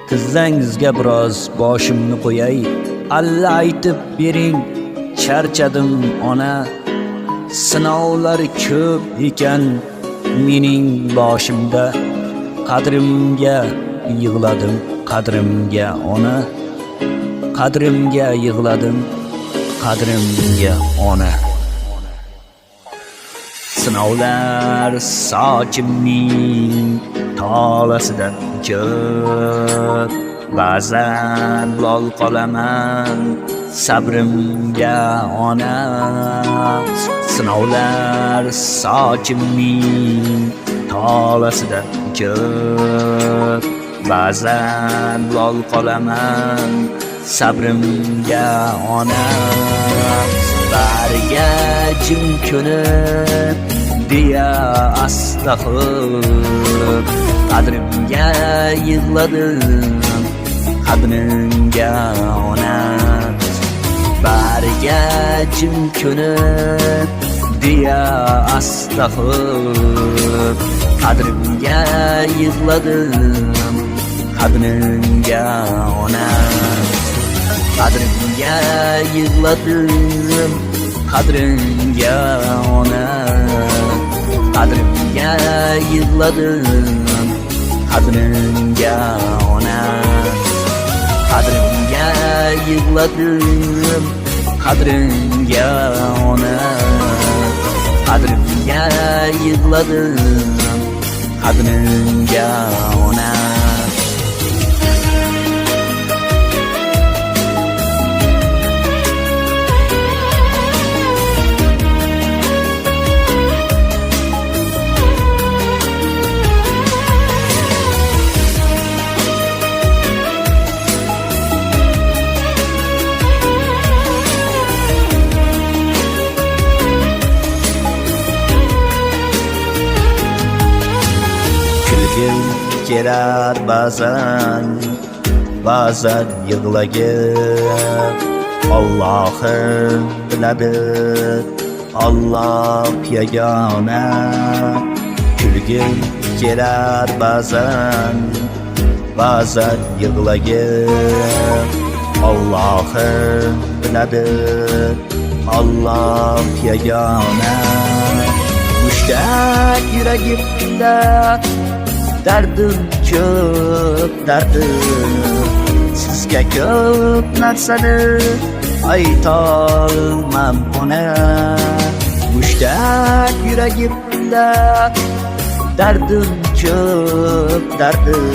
tizzangizga biroz boshimni qo'yay. Alla aytib bering, charchadim ona. Sinovlar ko'p ekan mening boshimda. Qadrimga yig'ladim, qadrimga ona. Qadrimga yig'ladim, qadrimga ona. Sinovlar sochimning tolasidan ko'p. Ba'zan lol qolaman sabrimga ona. Sinovlar sochimning tolasidan ko'p. Ba'zan lol qolaman sabrimga ona. Bariga jim ko'nib deya astag'fir. Qadrimga yig'ladim, qadrimga ona. Bariga jim ko'nib deya astag'fir. Qadrimga yig'ladim, qadrimga ona. Qadrimga yig'ladim, qadrimga ona. Qadrimga yig'ladim, qadrimga ona. Qadrimga yig'ladim, qadrimga ona. Qadrimga yig'ladim, qadrimga ona. Kulgim kelar ba'zan, ba'zan yig'lagim. Allohim biladi, Alloh yagona. Kulgim kelar ba'zan, ba'zan yig'lagim. Allohim biladi, Alloh yagona. Mushtak yuragimda dardim ko'p, dardim. Sizga ko'p narsani aytolmam ona. Mushtak yuragimda dardim ko'p, dardim.